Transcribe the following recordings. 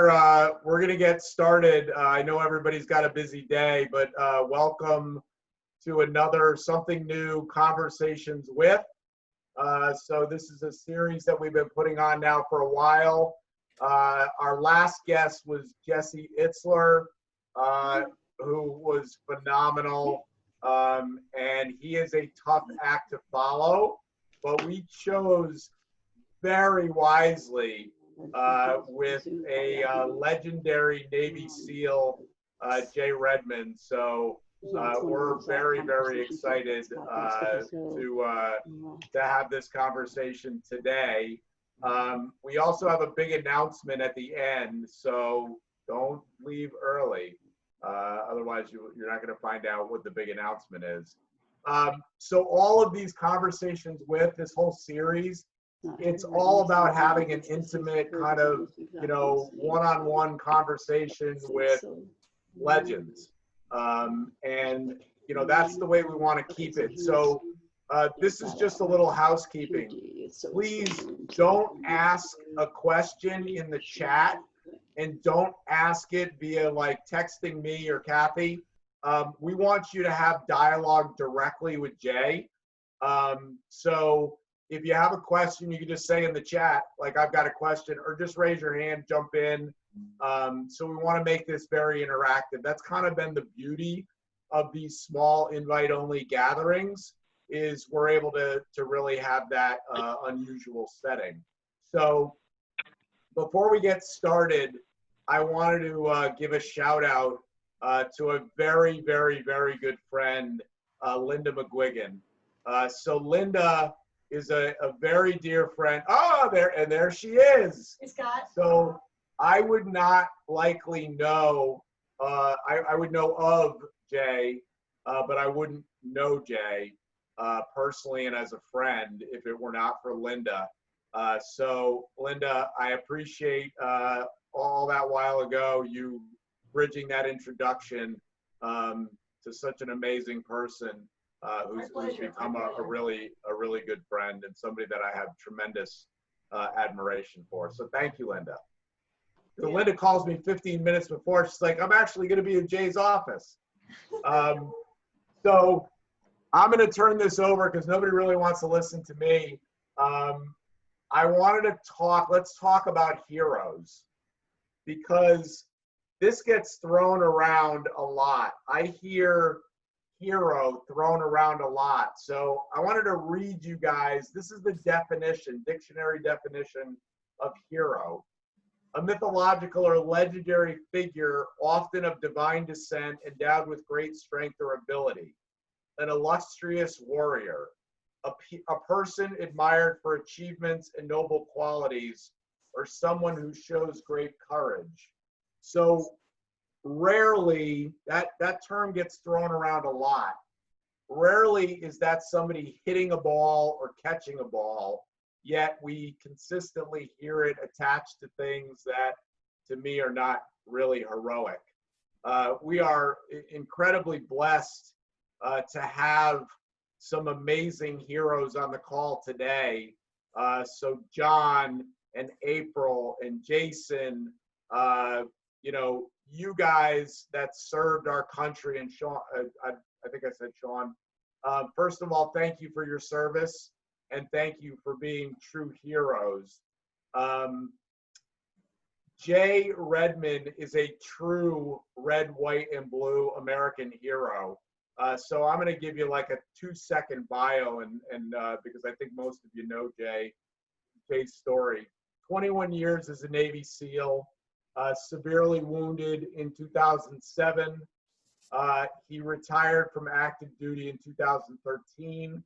We're going to get started. I know everybody's got a busy day, but welcome to another Something New Conversations with. So this is a series that we've been putting on now for a while. Our last guest was Jesse Itzler, who was phenomenal, and he is a tough act to follow, but we chose very wisely with a legendary Navy SEAL, Jay Redman. So we're very, very excited to have this conversation today. We also have a big announcement at the end, so don't leave early. Otherwise, you're not going to find out what the big announcement is. So all of these conversations with this whole series, it's all about having an intimate kind of, one-on-one conversation with legends. And, that's the way we want to keep it. So this is just a little housekeeping. Please don't ask a question in the chat and don't ask it via like texting me or Kathy. We want you to have dialogue directly with Jay. So if you have a question, you can just say in the chat, like, I've got a question, or just raise your hand, jump in. So we want to make this very interactive. That's kind of been the beauty of these small invite-only gatherings, is we're able to really have that unusual setting. So before we get started, I wanted to give a shout out to a very, very, very good friend, Linda McGuigan. So Linda is a very dear friend. Oh, there she is. Hey, Scott. So I would not likely know, I would know of Jay, but I wouldn't know Jay personally and as a friend if it were not for Linda. So Linda, I appreciate all that while ago, you bridging that introduction to such an amazing person. Who's become a really good friend and somebody that I have tremendous admiration for. So thank you, Linda. So Linda calls me 15 minutes before. She's like, I'm actually going to be in Jay's office. So I'm going to turn this over because nobody really wants to listen to me. I wanted to let's talk about heroes, because this gets thrown around a lot. I hear hero thrown around a lot. So I wanted to read you guys, this is the definition, dictionary definition of hero. A mythological or legendary figure, often of divine descent, endowed with great strength or ability. An illustrious warrior. A person admired for achievements and noble qualities, or someone who shows great courage. So rarely, that term gets thrown around a lot. Rarely is that somebody hitting a ball or catching a ball, yet we consistently hear it attached to things that, to me, are not really heroic. We are incredibly blessed to have some amazing heroes on the call today. So John and April and Jason, you guys that served our country, and Sean, I think I said Sean. First of all, thank you for your service, and thank you for being true heroes. Jay Redman is a true red, white, and blue American hero. So I'm going to give you like a 2-second bio, and because I think most of you know Jay's story. 21 years as a Navy SEAL. Severely wounded in 2007. He retired from active duty in 2013.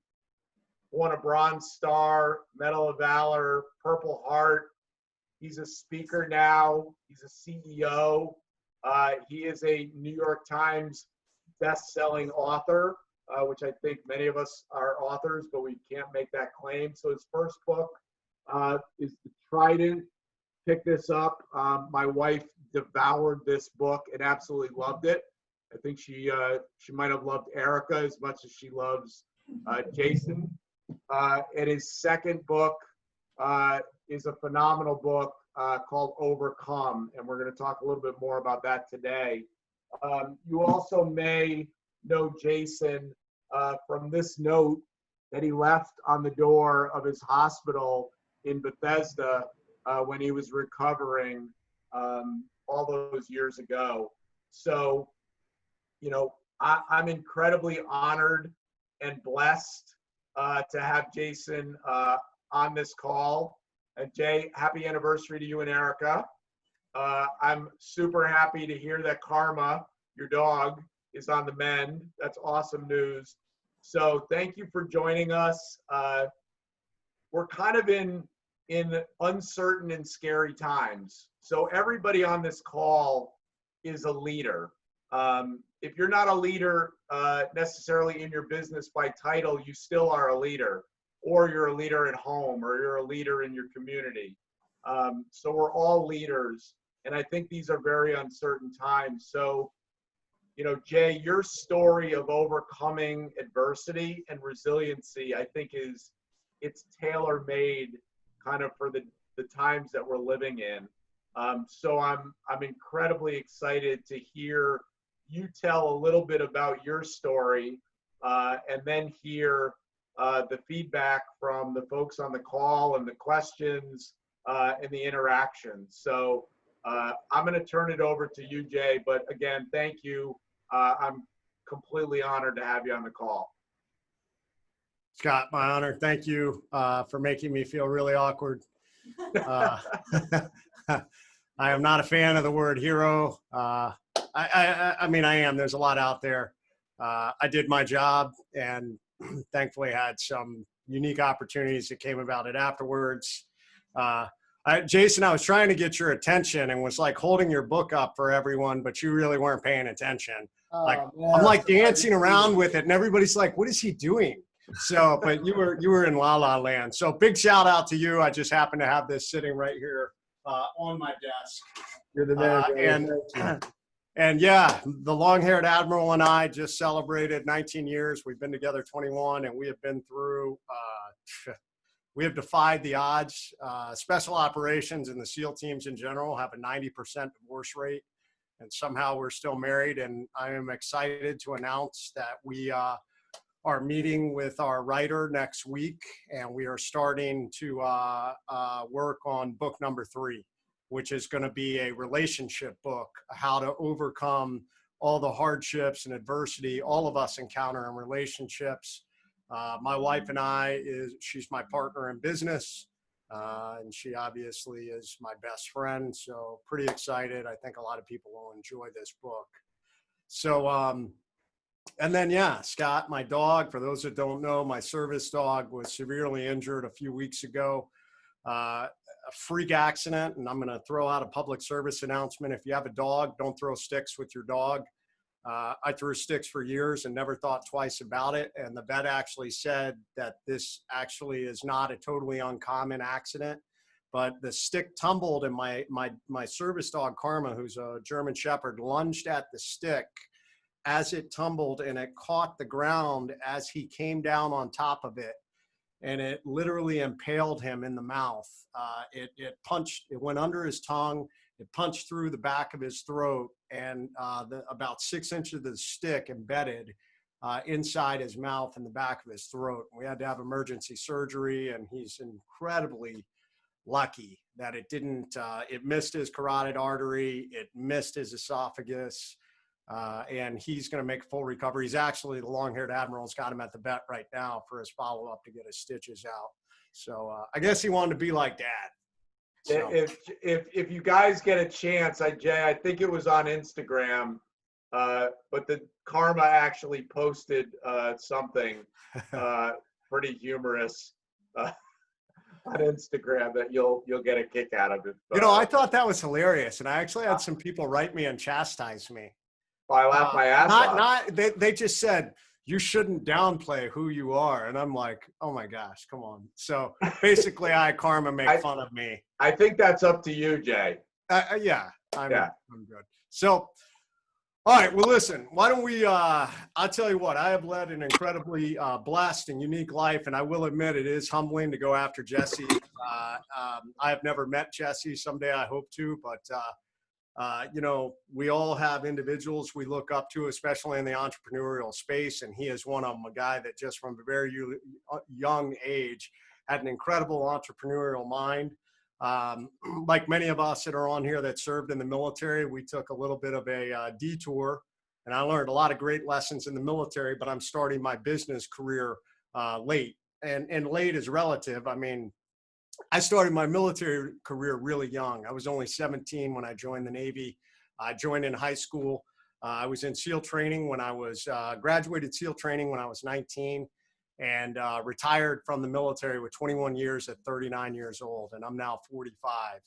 Won a Bronze Star, Medal of Valor, Purple Heart. He's a speaker now. He's a CEO. He is a New York Times best-selling author, which I think many of us are authors, but we can't make that claim. So his first book is The Trident. Pick this up. My wife devoured this book and absolutely loved it. I think she might have loved Erica as much as she loves Jason. And his second book is a phenomenal book called Overcome, and we're going to talk a little bit more about that today. You also may know Jason from this note that he left on the door of his hospital in Bethesda when he was recovering all those years ago. So, you know, I'm incredibly honored and blessed to have Jason on this call. And Jay, happy anniversary to you and Erica. I'm super happy to hear that Karma, your dog, is on the mend. That's awesome news. So thank you for joining us. We're kind of in uncertain and scary times. So everybody on this call is a leader. If you're not a leader necessarily in your business by title, you still are a leader, or you're a leader at home, or you're a leader in your community. So we're all leaders, and I think these are very uncertain times. So, you know, Jay, your story of overcoming adversity and resiliency, I think it's tailor-made kind of for the times that we're living in. So I'm incredibly excited to hear you tell a little bit about your story, and then hear the feedback from the folks on the call and the questions and the interactions. So I'm going to turn it over to you, Jay. But again, thank you. I'm completely honored to have you on the call. Scott, my honor. Thank you for making me feel really awkward. I am not a fan of the word hero. I mean, I am. There's a lot out there. I did my job and thankfully had some unique opportunities that came about it afterwards. Jason, I was trying to get your attention and was like holding your book up for everyone, but you really weren't paying attention. Like, yeah. I'm like dancing around with it and everybody's like, what is he doing? So, but you were in La La Land. So big shout out to you. I just happen to have this sitting right here on my desk. You're the man. And yeah, the long-haired Admiral and I just celebrated 19 years. We've been together 21, and we have been through, we have defied the odds. Special operations and the SEAL teams in general have a 90% divorce rate, and somehow we're still married. And I am excited to announce that we are meeting with our writer next week, and we are starting to work on book number 3. Which is going to be a relationship book, how to overcome all the hardships and adversity all of us encounter in relationships. My wife and I, she's my partner in business, and she obviously is my best friend. So pretty excited. I think a lot of people will enjoy this book. So, and then, yeah, Scott, my dog, for those that don't know, my service dog was severely injured a few weeks ago. A freak accident, and I'm going to throw out a public service announcement. If you have a dog, don't throw sticks with your dog. I threw sticks for years and never thought twice about it. And the vet actually said that this actually is not a totally uncommon accident, but the stick tumbled and my service dog, Karma, who's a German Shepherd, lunged at the stick as it tumbled, and it caught the ground as he came down on top of it. And it literally impaled him in the mouth. It went under his tongue, it punched through the back of his throat, and about 6 inches of the stick embedded inside his mouth and the back of his throat. We had to have emergency surgery, and he's incredibly lucky that it didn't, it missed his carotid artery, it missed his esophagus, and he's going to make full recovery. He's actually, the long-haired Admiral's got him at the vet right now for his follow-up to get his stitches out. So I guess he wanted to be like Dad. So. If you guys get a chance, Jay, I think it was on Instagram, but the Karma actually posted something pretty humorous on Instagram that you'll get a kick out of it. You know, I thought that was hilarious, and I actually had some people write me and chastise me. I laughed my ass off. They just said, you shouldn't downplay who you are. And I'm like, oh my gosh, come on. So basically Karma make fun of me. I think that's up to you, Jay. Yeah, I'm good. So All right, well, listen, why don't we, I'll tell you what, I have led an incredibly blessed and unique life, and I will admit it is humbling to go after Jesse. I have never met Jesse. Someday I hope to, but you know, we all have individuals we look up to, especially in the entrepreneurial space, and he is one of them, a guy that just from a very young age had an incredible entrepreneurial mind. Like many of us that are on here that served in the military, we took a little bit of a detour, and I learned a lot of great lessons in the military, but I'm starting my business career late, and late is relative. I mean, I started my military career really young. I was only 17 when I joined the Navy. I joined in high school. I was in SEAL training when I was, graduated SEAL training when I was 19, and retired from the military with 21 years at 39 years old. And I'm now 45.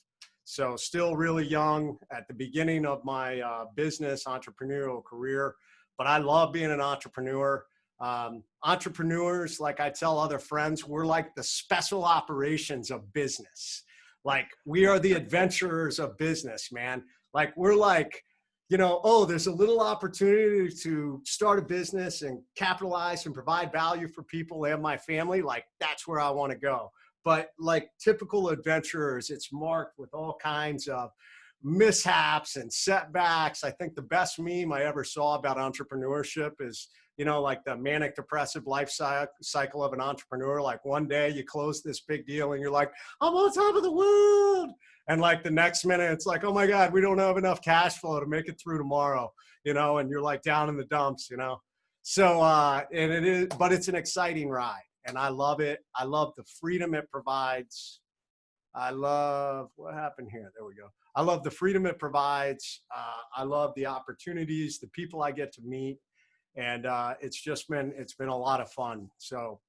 So still really young at the beginning of my business entrepreneurial career, but I love being an entrepreneur. Entrepreneurs, like I tell other friends, we're like the special operations of business. Like we are the adventurers of business, man. Like we're like, you know, oh, there's a little opportunity to start a business and capitalize and provide value for people and my family. Like that's where I want to go. But like typical adventurers, it's marked with all kinds of mishaps and setbacks. I think the best meme I ever saw about entrepreneurship is, you know, like the manic depressive life cycle of an entrepreneur. Like one day you close this big deal and you're like, I'm on top of the world. And like the next minute, it's like, oh my God, we don't have enough cash flow to make it through tomorrow, you know, and you're like down in the dumps, you know? So, and it is, but it's an exciting ride and I love it. I love the freedom it provides. I love, what happened here? There we go. I love the freedom it provides. I love the opportunities, the people I get to meet. And it's been a lot of fun. So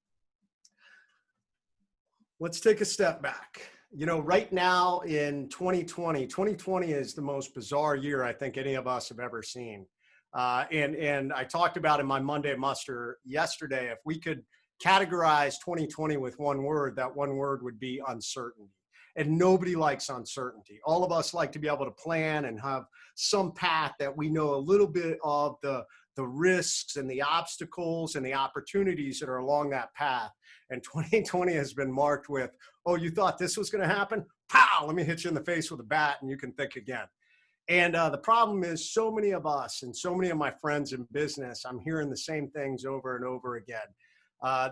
let's take a step back. You know, right now in 2020 is the most bizarre year I think any of us have ever seen. And I talked about in my Monday muster yesterday, if we could categorize 2020 with one word, that one word would be uncertainty. And nobody likes uncertainty. All of us like to be able to plan and have some path that we know a little bit of the risks and the obstacles and the opportunities that are along that path. And 2020 has been marked with, oh, you thought this was going to happen? Pow, let me hit you in the face with a bat and you can think again. And the problem is so many of us and so many of my friends in business, I'm hearing the same things over and over again.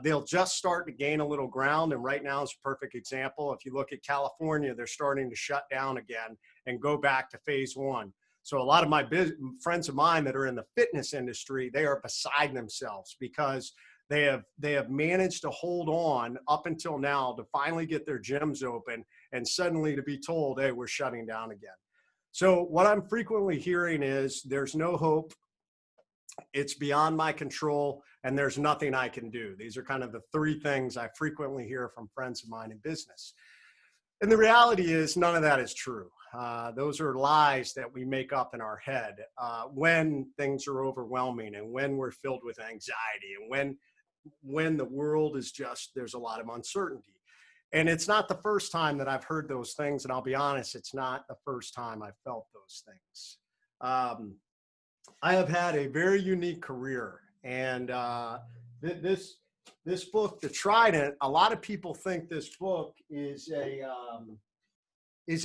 They'll just start to gain a little ground. And right now is a perfect example. If you look at California, they're starting to shut down again and go back to phase one. So a lot of my friends of mine that are in the fitness industry, they are beside themselves because they have managed to hold on up until now to finally get their gyms open and suddenly to be told, hey, we're shutting down again. So what I'm frequently hearing is there's no hope. It's beyond my control and there's nothing I can do. These are kind of the three things I frequently hear from friends of mine in business. And the reality is none of that is true. Those are lies that we make up in our head when things are overwhelming and when we're filled with anxiety and when the world is just, there's a lot of uncertainty. And it's not the first time that I've heard those things. And I'll be honest, it's not the first time I've felt those things. I have had a very unique career. And this book, The Trident, a lot of people think this book is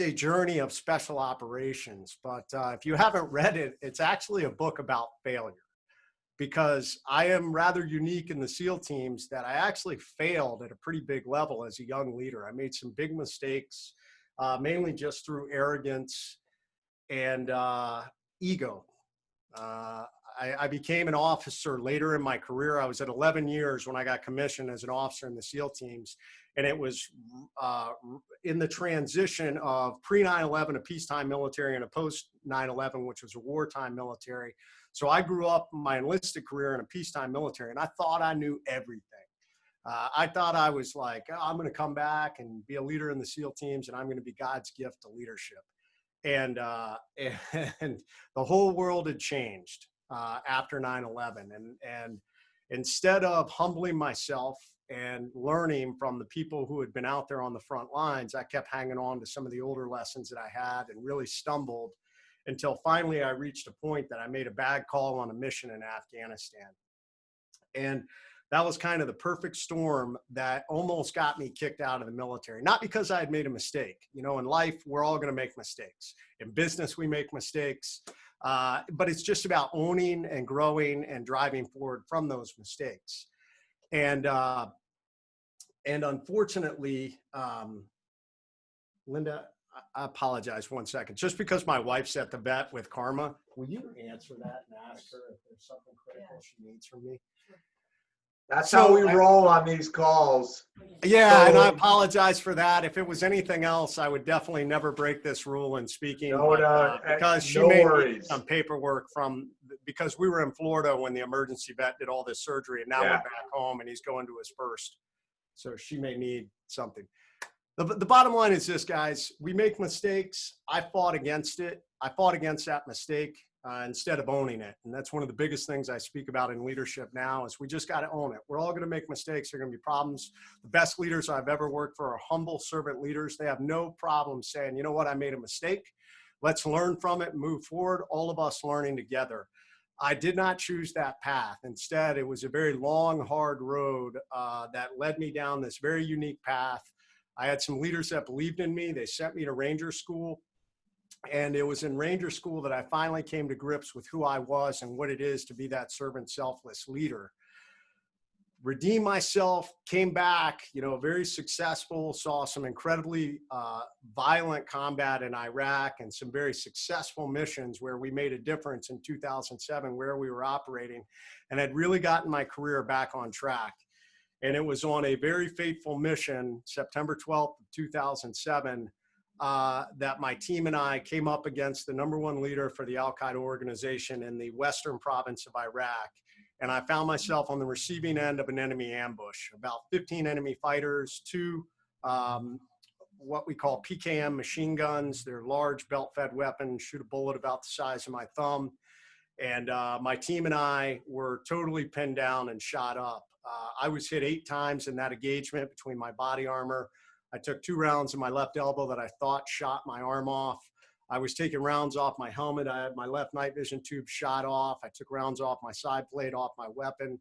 a journey of special operations. But if you haven't read it, it's actually a book about failure. Because I am rather unique in the SEAL teams that I actually failed at a pretty big level as a young leader. I made some big mistakes, mainly just through arrogance and ego. I became an officer later in my career. I was at 11 years when I got commissioned as an officer in the SEAL teams. And it was in the transition of pre-9/11, a peacetime military, and a post-9/11, which was a wartime military. So I grew up my enlisted career in a peacetime military, and I thought I knew everything. I thought I was like, oh, I'm going to come back and be a leader in the SEAL teams, and I'm going to be God's gift to leadership. And the whole world had changed after 9/11. And instead of humbling myself and learning from the people who had been out there on the front lines, I kept hanging on to some of the older lessons that I had and really stumbled until finally I reached a point that I made a bad call on a mission in Afghanistan. And that was kind of the perfect storm that almost got me kicked out of the military. Not because I had made a mistake. You know, in life, we're all going to make mistakes. In business, we make mistakes. But it's just about owning and growing and driving forward from those mistakes. And unfortunately, Linda, I apologize 1 second. Just because my wife's at the vet with Karma, will you answer that and ask her if there's something critical she needs from me? That's how we roll on these calls. Yeah, and I apologize for that. If it was anything else, I would definitely never break this rule in speaking. Because she made me some paperwork because we were in Florida when the emergency vet did all this surgery, and now we're back home and he's going to his first. So she may need something. The bottom line is this, guys. We make mistakes. I fought against it. I fought against that mistake instead of owning it. And that's one of the biggest things I speak about in leadership now is we just got to own it. We're all going to make mistakes. There are going to be problems. The best leaders I've ever worked for are humble servant leaders. They have no problem saying, you know what, I made a mistake. Let's learn from it and move forward. All of us learning together. I did not choose that path. Instead, it was a very long, hard road that led me down this very unique path. I had some leaders that believed in me. They sent me to Ranger School. And it was in Ranger School that I finally came to grips with who I was and what it is to be that servant, selfless leader. Redeemed myself, came back, you know, very successful, saw some incredibly violent combat in Iraq and some very successful missions where we made a difference in 2007 where we were operating, and had really gotten my career back on track. And it was on a very fateful mission, September 12th, 2007, that my team and I came up against the #1 leader for the Al-Qaeda organization in the western province of Iraq. And I found myself on the receiving end of an enemy ambush, about 15 enemy fighters, 2 what we call PKM machine guns. They're large belt-fed weapons, shoot a bullet about the size of my thumb. And my team and I were totally pinned down and shot up. I was hit 8 times in that engagement between my body armor. I took 2 rounds in my left elbow that I thought shot my arm off. I was taking rounds off my helmet. I had my left night vision tube shot off. I took rounds off my side plate, off my weapon.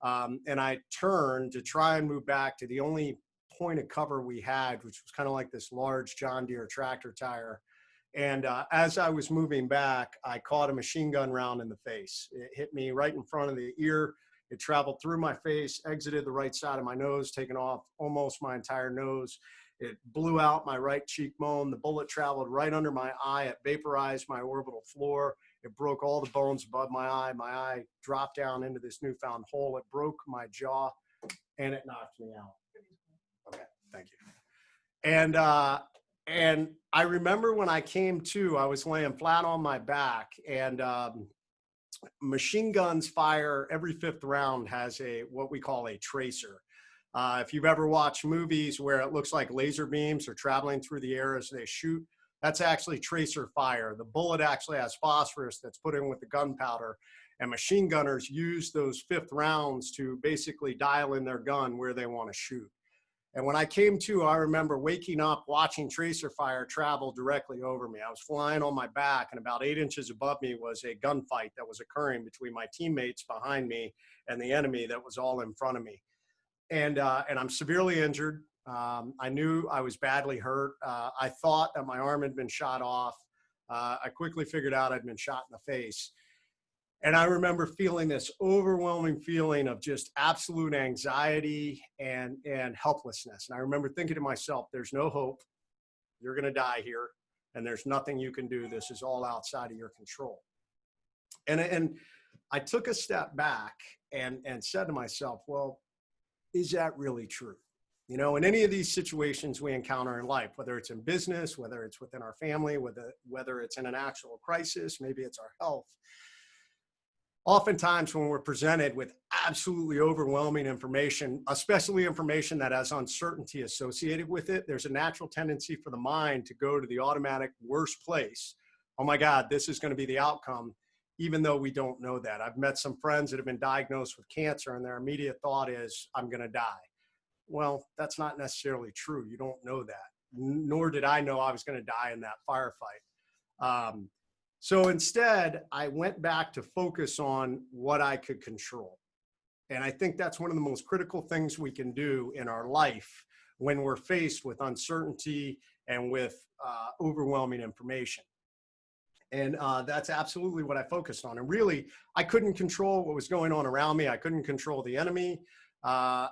And I turned to try and move back to the only point of cover we had, which was kind of like this large John Deere tractor tire. And as I was moving back, I caught a machine gun round in the face. It hit me right in front of the ear. It traveled through my face, exited the right side of my nose, taking off almost my entire nose. It blew out my right cheekbone. The bullet traveled right under my eye. It vaporized my orbital floor. It broke all the bones above my eye. My eye dropped down into this newfound hole. It broke my jaw, and it knocked me out. Okay, thank you. And I remember when I came to, I was laying flat on my back, and machine guns fire every 5th round has what we call a tracer. If you've ever watched movies where it looks like laser beams are traveling through the air as they shoot, that's actually tracer fire. The bullet actually has phosphorus that's put in with the gunpowder, and machine gunners use those 5th rounds to basically dial in their gun where they want to shoot. And when I came to, I remember waking up, watching tracer fire travel directly over me. I was flying on my back, and about 8 inches above me was a gunfight that was occurring between my teammates behind me and the enemy that was all in front of me. And I'm severely injured. I knew I was badly hurt. I thought that my arm had been shot off. I quickly figured out I'd been shot in the face. And I remember feeling this overwhelming feeling of just absolute anxiety and helplessness. And I remember thinking to myself, there's no hope. You're going to die here, and there's nothing you can do. This is all outside of your control. And I took a step back and said to myself, well, is that really true? You know, in any of these situations we encounter in life, whether it's in business, whether it's within our family, whether it's in an actual crisis, maybe it's our health. Oftentimes when we're presented with absolutely overwhelming information, especially information that has uncertainty associated with it, there's a natural tendency for the mind to go to the automatic worst place. Oh my God, this is going to be the outcome, even though we don't know that. I've met some friends that have been diagnosed with cancer, and their immediate thought is, I'm going to die. Well, that's not necessarily true. You don't know that. Nor did I know I was going to die in that firefight. So instead, I went back to focus on what I could control. And I think that's one of the most critical things we can do in our life when we're faced with uncertainty and with overwhelming information. And that's absolutely what I focused on. And really, I couldn't control what was going on around me. I couldn't control the enemy. I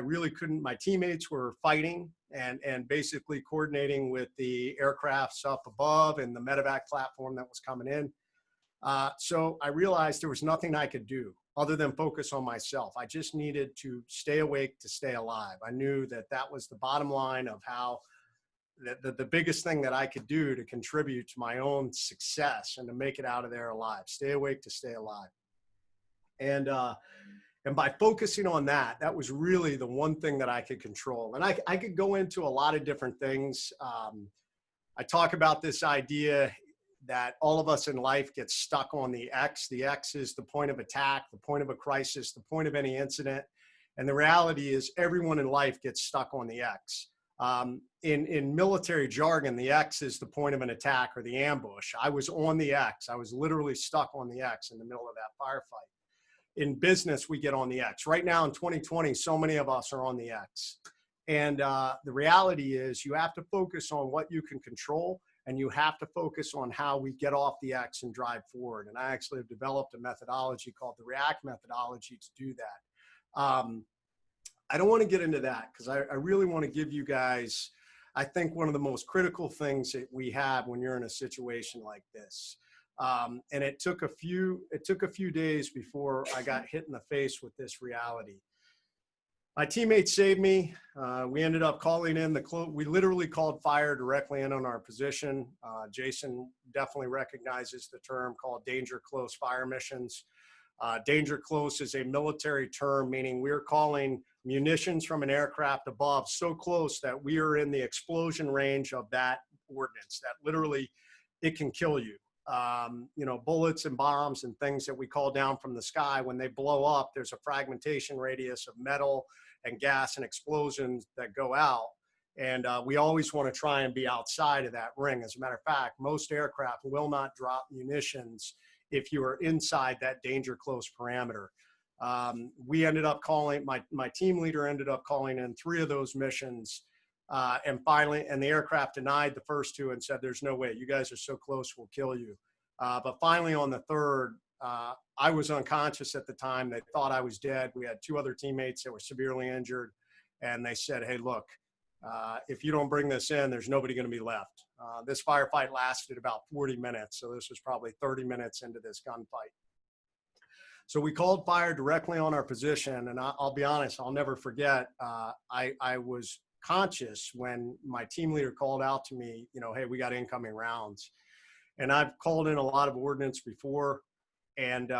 really couldn't. My teammates were fighting and basically coordinating with the aircrafts up above and the medevac platform that was coming in. So I realized there was nothing I could do other than focus on myself. I just needed to stay awake to stay alive. I knew that that was the bottom line of how the biggest thing that I could do to contribute to my own success and to make it out of there alive. Stay awake to stay alive. And by focusing on that, that was really the one thing that I could control. And I could go into a lot of different things. I talk about this idea that all of us in life get stuck on the X. The X is the point of attack, the point of a crisis, the point of any incident. And the reality is everyone in life gets stuck on the X. In military jargon, the X is the point of an attack or the ambush. I was on the X. I was literally stuck on the X in the middle of that firefight. In business, we get on the X. Right now in 2020, so many of us are on the X. And the reality is you have to focus on what you can control, and you have to focus on how we get off the X and drive forward. And I actually have developed a methodology called the REACT methodology to do that. I don't want to get into that because I really want to give you guys, I think, one of the most critical things that we have when you're in a situation like this. And it took a few days before I got hit in the face with this reality. My teammates saved me. We ended up calling in we literally called fire directly in on our position. Jason definitely recognizes the term called danger close fire missions. Danger close is a military term, meaning we're calling munitions from an aircraft above so close that we are in the explosion range of that ordnance, that literally it can kill you. You know, bullets and bombs and things that we call down from the sky, when they blow up, there's a fragmentation radius of metal and gas and explosions that go out. And we always want to try and be outside of that ring. As a matter of fact, most aircraft will not drop munitions if you are inside that danger close parameter. We ended up calling, my team leader ended up calling in 3 of those missions. And finally, the aircraft denied the first 2 and said, there's no way, you guys are so close, we'll kill you. But finally on the 3rd, I was unconscious at the time. They thought I was dead. We had 2 other teammates that were severely injured. And they said, hey, look, if you don't bring this in, there's nobody going to be left. This firefight lasted about 40 minutes. So this was probably 30 minutes into this gunfight. So we called fire directly on our position. And I'll be honest, I'll never forget. I was conscious when my team leader called out to me, you know, hey, we got incoming rounds. And I've called in a lot of ordnance before, and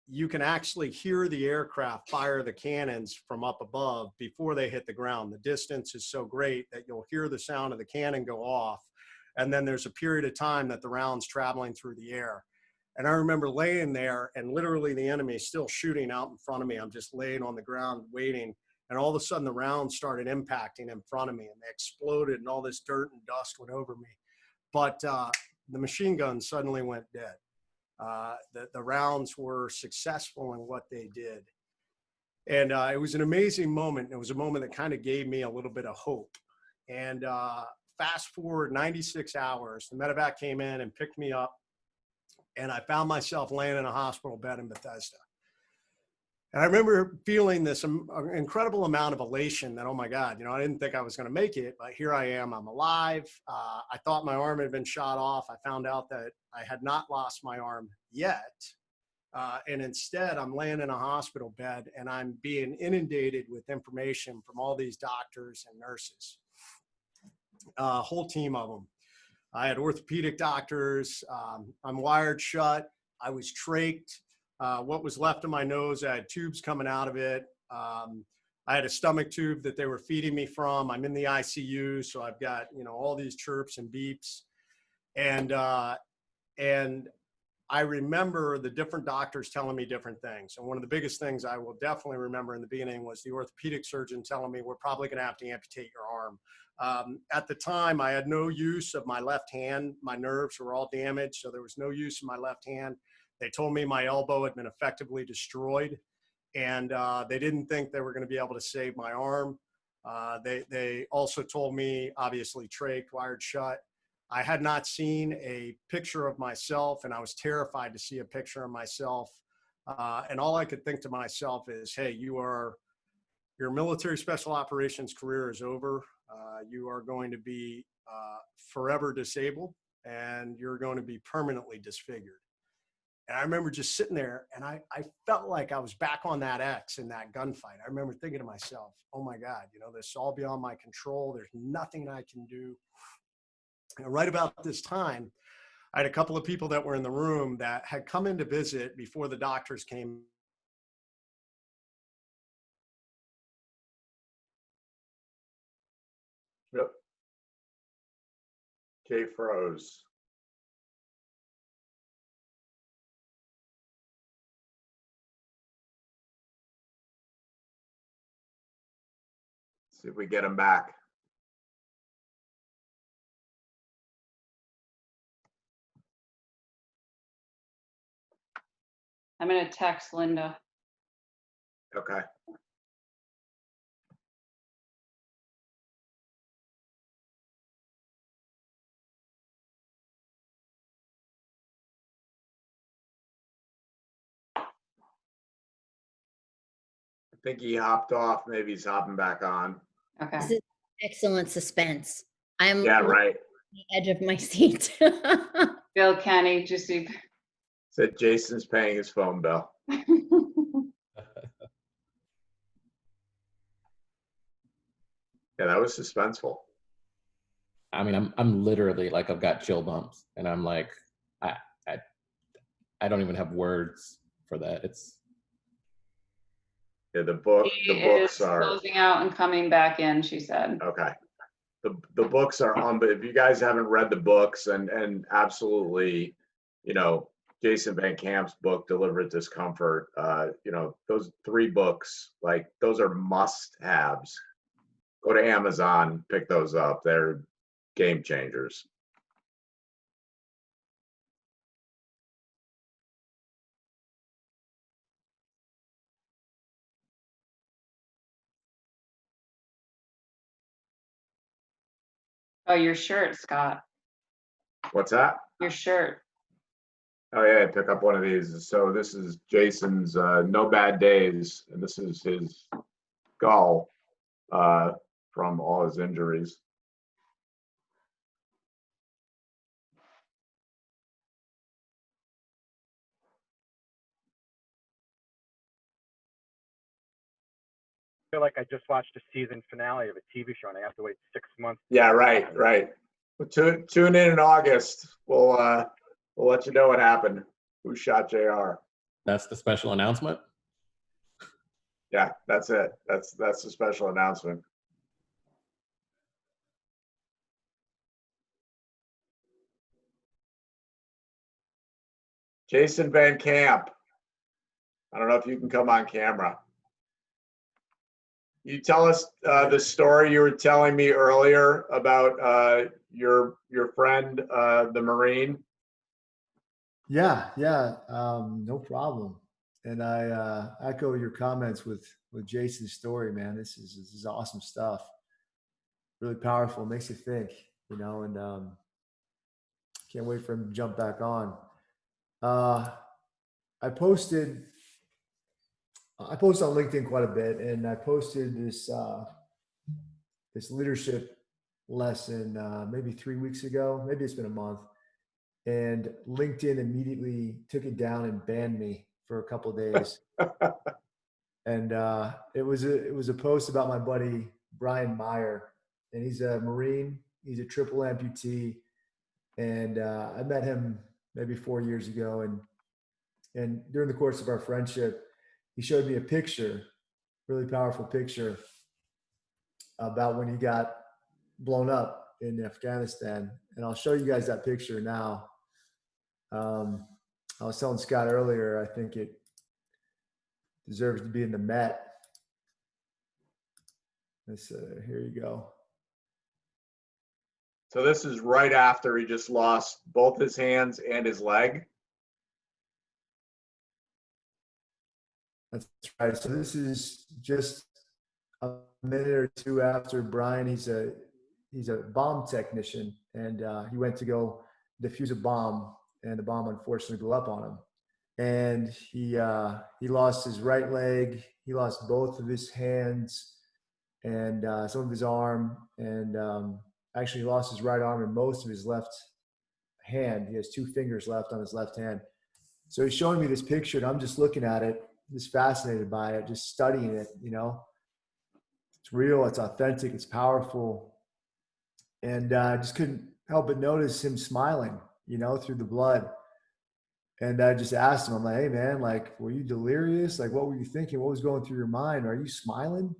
you can actually hear the aircraft fire the cannons from up above before they hit the ground. The distance is so great that you'll hear the sound of the cannon go off, and then there's a period of time that the round's traveling through the air. And I remember laying there, and literally the enemy is still shooting out in front of me. I'm just laying on the ground waiting. And all of a sudden the rounds started impacting in front of me, and they exploded, and all this dirt and dust went over me. But the machine gun suddenly went dead. The rounds were successful in what they did. And it was an amazing moment. It was a moment that kind of gave me a little bit of hope. And fast forward 96 hours, the medevac came in and picked me up, and I found myself laying in a hospital bed in Bethesda. And I remember feeling this incredible amount of elation that, oh my God, you know, I didn't think I was going to make it, but here I am, I'm alive. I thought my arm had been shot off. I found out that I had not lost my arm yet. And instead I'm laying in a hospital bed, and I'm being inundated with information from all these doctors and nurses, a whole team of them. I had orthopedic doctors. I'm wired shut. I was trached. What was left of my nose, I had tubes coming out of it. I had a stomach tube that they were feeding me from. I'm in the ICU, so I've got, you know, all these chirps and beeps. And I remember the different doctors telling me different things. And one of the biggest things I will definitely remember in the beginning was the orthopedic surgeon telling me, we're probably going to have to amputate your arm. At the time, I had no use of my left hand. My nerves were all damaged, so there was no use of my left hand. They told me my elbow had been effectively destroyed, and they didn't think they were going to be able to save my arm. They also told me, obviously, trach, wired shut. I had not seen a picture of myself, and I was terrified to see a picture of myself. And all I could think to myself is, hey, your military special operations career is over. You are going to be forever disabled, and you're going to be permanently disfigured. And I remember just sitting there, and I felt like I was back on that X in that gunfight. I remember thinking to myself, oh my God, this is all beyond my control. There's nothing I can do. And right about this time, I had a couple of people that were in the room that had come in to visit before the doctors came. Yep. Kay froze. See if we get him back. I'm going to text Linda. Okay. I think he hopped off. Maybe he's hopping back on. Okay. This is excellent suspense. I'm Yeah, on right. the edge of my seat. Bill Kenny, just see. Said Jason's paying his phone bill. Yeah, that was suspenseful. I mean, I'm literally like, I've got chill bumps, and I'm like, I don't even have words for that. It's Yeah, the He books is are closing out and coming back in, she said. okay. The books are on, but if you guys haven't read the books, and absolutely, Jason Van Camp's book, Deliberate Discomfort, those 3 books, like those are must-haves. Go to Amazon, pick those up. They're game changers. Oh, your shirt, Scott. What's that? Your shirt. Oh yeah, pick up one of these. So this is Jason's No Bad Days, and this is his skull from all his injuries. Feel like I just watched a season finale of a TV show and I have to wait 6 months. Yeah, right. Well, tune in August. We'll let you know what happened. Who shot JR? that's the special announcement. Yeah, that's it. That's the special announcement. Jason Van Camp. I don't know if you can come on camera. You tell us the story you were telling me earlier about your friend, the Marine. Yeah, no problem. And I echo your comments with Jason's story, man. This is awesome stuff. Really powerful. Makes you think, and can't wait for him to jump back on. I posted on LinkedIn quite a bit, and I posted this leadership lesson maybe 3 weeks ago. Maybe it's been a month. And LinkedIn immediately took it down and banned me for a couple of days. And it was a post about my buddy Brian Meyer, and he's a Marine. He's a triple amputee, and I met him maybe 4 years ago. And during the course of our friendship, he showed me a picture, really powerful picture, about when he got blown up in Afghanistan. And I'll show you guys that picture now. I was telling Scott earlier, I think it deserves to be in the Met. Here you go. So this is right after he just lost both his hands and his leg. That's right. So this is just a minute or two after Brian. He's a bomb technician, and he went to go defuse a bomb, and the bomb unfortunately blew up on him. And he lost his right leg. He lost both of his hands and some of his arm, and actually lost his right arm and most of his left hand. He has 2 fingers left on his left hand. So he's showing me this picture, and I'm just looking at it, just fascinated by it, just studying it. You know, it's real, it's authentic, it's powerful, and I just couldn't help but notice him smiling, you know, through the blood. And I just asked him, I'm like, hey man, like, were you delirious? Like, what were you thinking? What was going through your mind? Are you smiling?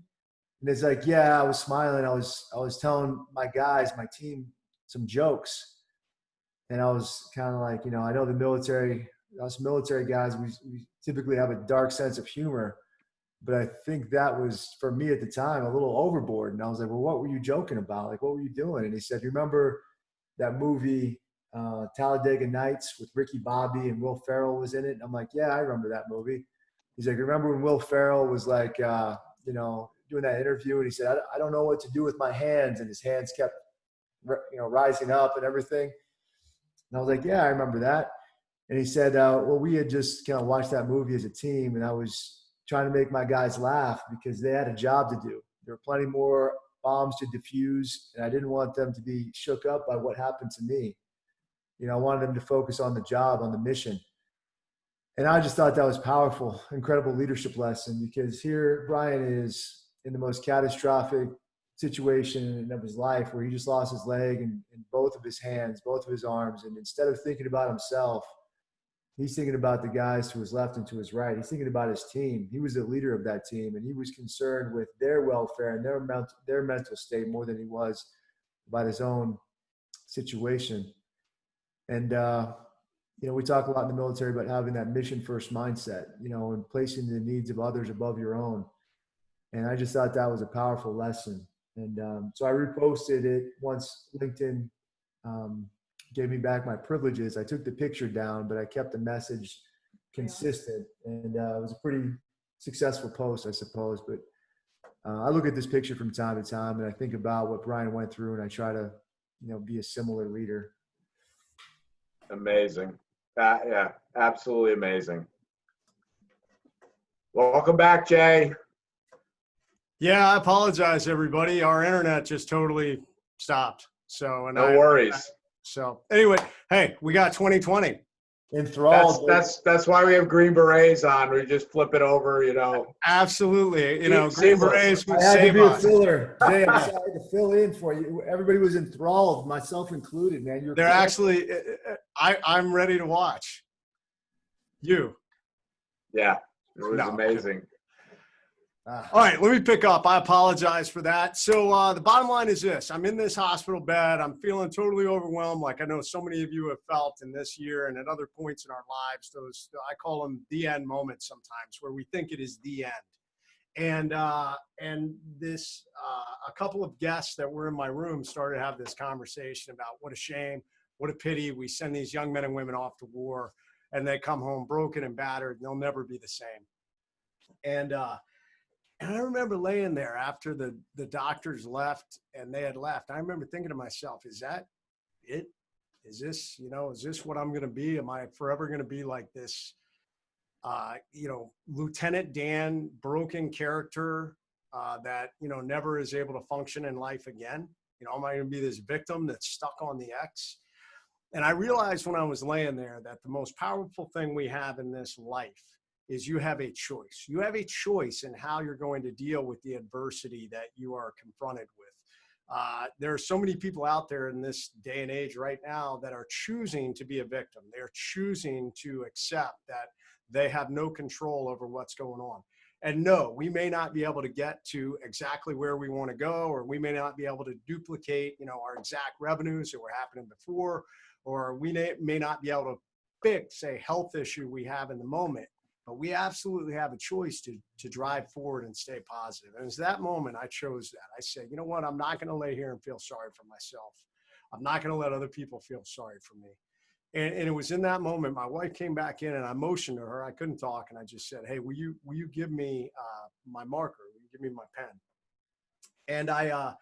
And it's like, yeah, I was smiling. I was telling my guys, my team, some jokes. And I was kind of like, you know, I know the military, us military guys, we typically have a dark sense of humor. But I think that was, for me at the time, a little overboard. And I was like, well, what were you joking about? Like, what were you doing? And he said, remember that movie, Talladega Nights, with Ricky Bobby and Will Ferrell was in it? And I'm like, yeah, I remember that movie. He's like, remember when Will Ferrell was like, you know, doing that interview, and he said, I don't know what to do with my hands, and his hands kept, you know, rising up and everything. And I was like, yeah, I remember that. And he said, well, we had just kind of watched that movie as a team, and I was trying to make my guys laugh because they had a job to do. There were plenty more bombs to defuse, and I didn't want them to be shook up by what happened to me. You know, I wanted them to focus on the job, on the mission. And I just thought that was powerful, incredible leadership lesson, because here Brian is in the most catastrophic situation of his life, where he just lost his leg and both of his hands, both of his arms. And instead of thinking about himself, he's thinking about the guys to his left and to his right. He's thinking about his team. He was the leader of that team, and he was concerned with their welfare and their mental state more than he was about his own situation. And, you know, we talk a lot in the military about having that mission first mindset, you know, and placing the needs of others above your own. And I just thought that was a powerful lesson. And so I reposted it once LinkedIn gave me back my privileges. I took the picture down, but I kept the message consistent. And it was a pretty successful post, I suppose. But I look at this picture from time to time, and I think about what Brian went through, and I try to, you know, be a similar leader. Amazing. Yeah, absolutely amazing. Welcome back, Jay. Yeah, I apologize, everybody. Our internet just totally stopped. So, and No worries. So anyway, hey, we got 2020. Enthralled. That's why we have Green Berets on. We just flip it over, you know. Absolutely. You know, Green Seamless. Berets would I had to save be a us. filler. Jay, I had to fill in for you. Everybody was enthralled, myself included, man. They're actually, I'm ready to watch. You. Yeah, it was No. amazing. All right, let me pick up. I apologize for that. So the bottom line is this. I'm in this hospital bed. I'm feeling totally overwhelmed, like I know so many of you have felt in this year and at other points in our lives. Those, I call them the end moments sometimes, where we think it is the end. And this, a couple of guests that were in my room started to have this conversation about what a shame, what a pity. We send these young men and women off to war, and they come home broken and battered, and they'll never be the same. And I remember laying there after the doctors left and they had left. I remember thinking to myself, is that it? Is this, you know, is this what I'm going to be? Am I forever going to be like this, you know, Lieutenant Dan, broken character that, you know, never is able to function in life again? You know, am I going to be this victim that's stuck on the X? And I realized when I was laying there that the most powerful thing we have in this life is you have a choice. You have a choice in how you're going to deal with the adversity that you are confronted with. There are so many people out there in this day and age right now that are choosing to be a victim. They're choosing to accept that they have no control over what's going on. And no, we may not be able to get to exactly where we want to go, or we may not be able to duplicate, you know, our exact revenues that were happening before, or we may not be able to fix a health issue we have in the moment, but we absolutely have a choice to drive forward and stay positive. And it's that moment I chose that. I said, you know what? I'm not going to lay here and feel sorry for myself. I'm not going to let other people feel sorry for me. And it was in that moment, my wife came back in and I motioned to her. I couldn't talk. And I just said, hey, will you give me my marker? Will you give me my pen? And I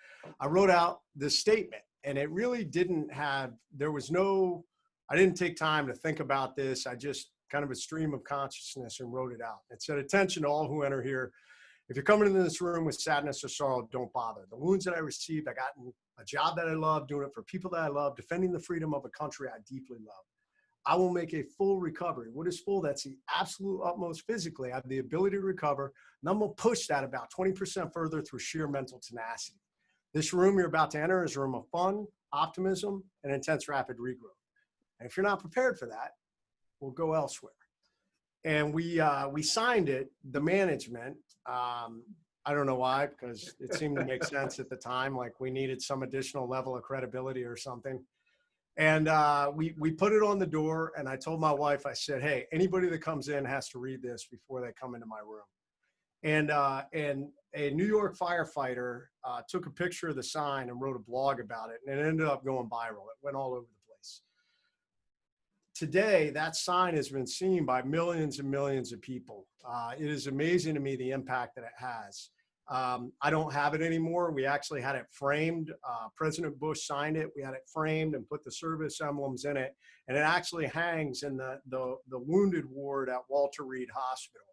wrote out this statement, and it really didn't have, I didn't take time to think about this. I just kind of a stream of consciousness and wrote it out. It said, attention to all who enter here. If you're coming into this room with sadness or sorrow, don't bother. The wounds that I received, I got in a job that I love, doing it for people that I love, defending the freedom of a country I deeply love. I will make a full recovery. What is full? That's the absolute utmost physically. I have the ability to recover, and I'm going to push that about 20% further through sheer mental tenacity. This room you're about to enter is a room of fun, optimism, and intense rapid regrowth. And if you're not prepared for that, we'll go elsewhere. And we signed it, the management. I don't know why, because it seemed to make sense at the time, like we needed some additional level of credibility or something. And we put it on the door, and I told my wife, I said, hey, anybody that comes in has to read this before they come into my room. And a New York firefighter took a picture of the sign and wrote a blog about it, and it ended up going viral. It went all over the place. Today, that sign has been seen by millions and millions of people. It is amazing to me the impact that it has. I don't have it anymore. We actually had it framed. President Bush signed it. We had it framed and put the service emblems in it. And it actually hangs in the wounded ward at Walter Reed Hospital.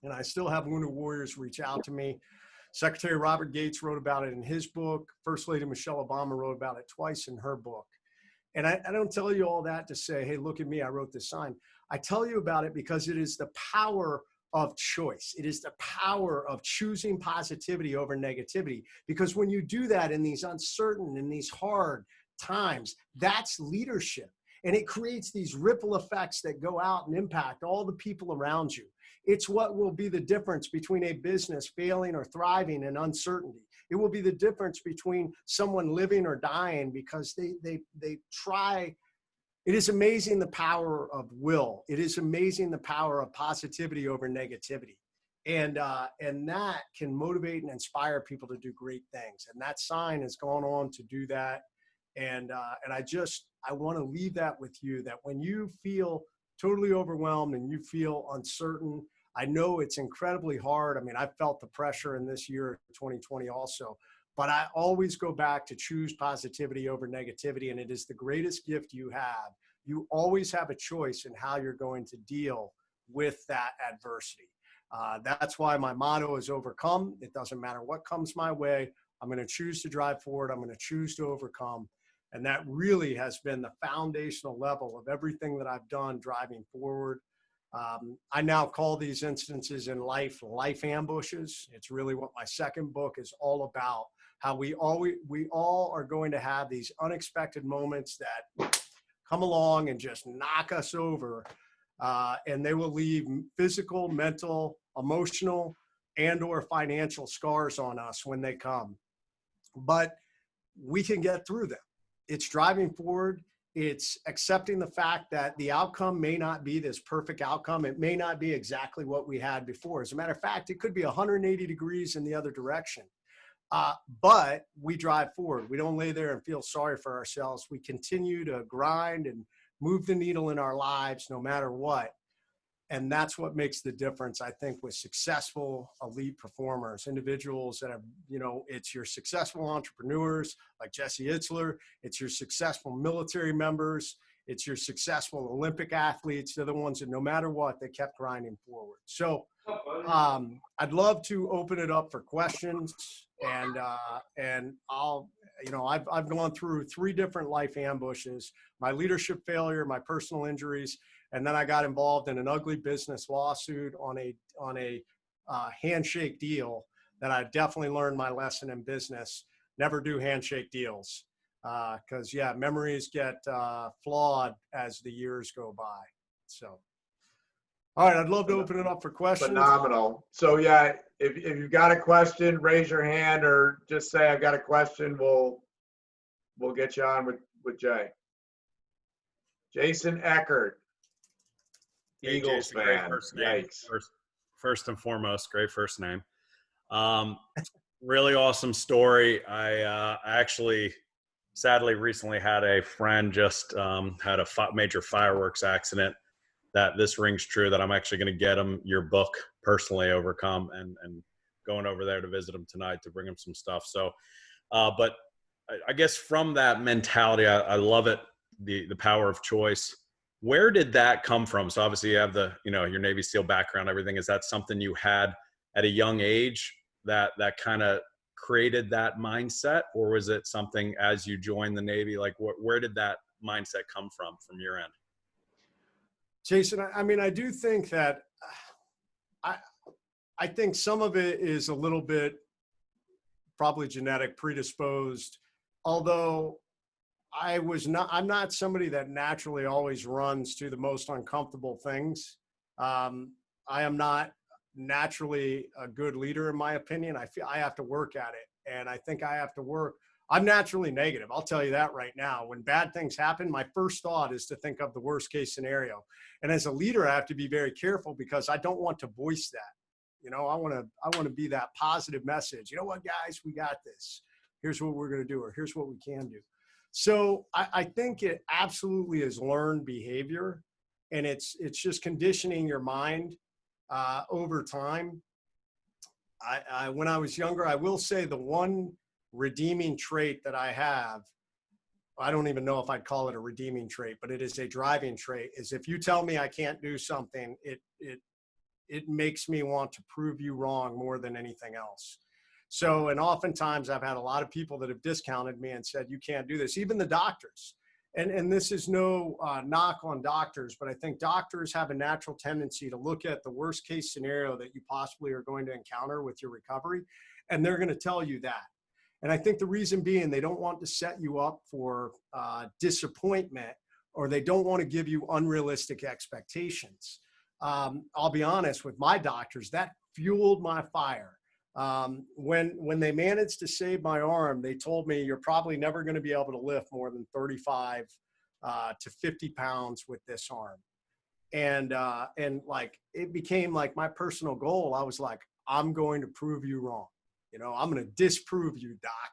And I still have wounded warriors reach out to me. Secretary Robert Gates wrote about it in his book. First Lady Michelle Obama wrote about it twice in her book. And I don't tell you all that to say, hey, look at me, I wrote this sign. I tell you about it because it is the power of choice. It is the power of choosing positivity over negativity. Because when you do that in these uncertain and these hard times, that's leadership. And it creates these ripple effects that go out and impact all the people around you. It's what will be the difference between a business failing or thriving in uncertainty. It will be the difference between someone living or dying because they try. It is amazing the power of will. It is amazing the power of positivity over negativity. And that can motivate and inspire people to do great things. And that sign has gone on to do that. And I want to leave that with you, that when you feel totally overwhelmed and you feel uncertain, I know it's incredibly hard. I mean, I felt the pressure in this year, 2020 also, but I always go back to choose positivity over negativity. And it is the greatest gift you have. You always have a choice in how you're going to deal with that adversity. That's why my motto is overcome. It doesn't matter what comes my way. I'm going to choose to drive forward. I'm going to choose to overcome. And that really has been the foundational level of everything that I've done driving forward. I now call these instances in life ambushes. It's really what my second book is all about, how we all are going to have these unexpected moments that come along and just knock us over. And they will leave physical, mental, emotional, and or financial scars on us when they come. But we can get through them. It's driving forward. It's accepting the fact that the outcome may not be this perfect outcome. It may not be exactly what we had before. As a matter of fact, it could be 180 degrees in the other direction. But we drive forward. We don't lay there and feel sorry for ourselves. We continue to grind and move the needle in our lives no matter what. And that's what makes the difference, I think, with successful elite performers, individuals that have, it's your successful entrepreneurs like Jesse Itzler. It's your successful military members. It's your successful Olympic athletes. They're the ones that no matter what, they kept grinding forward. So I'd love to open it up for questions. And I'll, I've gone through 3 different life ambushes, my leadership failure, my personal injuries. And then I got involved in an ugly business lawsuit on a handshake deal that I definitely learned my lesson in business. Never do handshake deals because, memories get flawed as the years go by. So, all right, I'd love to open it up for questions. Phenomenal. So, if you've got a question, raise your hand or just say, I've got a question. We'll get you on with Jay. Jason Eckert. Hey, Eagles Jason, great fan. first name. Yikes. First and foremost, great first name. Really awesome story. I actually, sadly, recently had a friend just had a major fireworks accident. That this rings true. That I'm actually going to get him your book personally, Overcome, and going over there to visit him tonight to bring him some stuff. So, but I guess from that mentality, I love it. The power of choice. Where did that come from? So obviously you have your Navy SEAL background, everything. Is that something you had at a young age that kind of created that mindset, or was it something as you joined the Navy? Like where did that mindset come from your end? Jason, I mean, I do think that I think some of it is a little bit probably genetic, predisposed, although I'm not somebody that naturally always runs to the most uncomfortable things. I am not naturally a good leader, in my opinion. I feel I have to work at it, and I think I have to work. I'm naturally negative. I'll tell you that right now. When bad things happen, my first thought is to think of the worst case scenario. And as a leader, I have to be very careful because I don't want to voice that. You know, I want to be that positive message. You know what, guys, we got this. Here's what we're going to do, or here's what we can do. So I think it absolutely is learned behavior, and it's just conditioning your mind over time. When I was younger, I will say the one redeeming trait that I have, I don't even know if I'd call it a redeeming trait, but it is a driving trait, is if you tell me I can't do something, it makes me want to prove you wrong more than anything else. So, and oftentimes I've had a lot of people that have discounted me and said, you can't do this, even the doctors. And this is no knock on doctors, but I think doctors have a natural tendency to look at the worst case scenario that you possibly are going to encounter with your recovery, and they're going to tell you that. And I think the reason being, they don't want to set you up for disappointment, or they don't want to give you unrealistic expectations. I'll be honest with my doctors, that fueled my fire. When they managed to save my arm, they told me you're probably never going to be able to lift more than 35 to 50 pounds with this arm. And like, it became like my personal goal. I was like, I'm going to prove you wrong. You know, I'm going to disprove you, doc.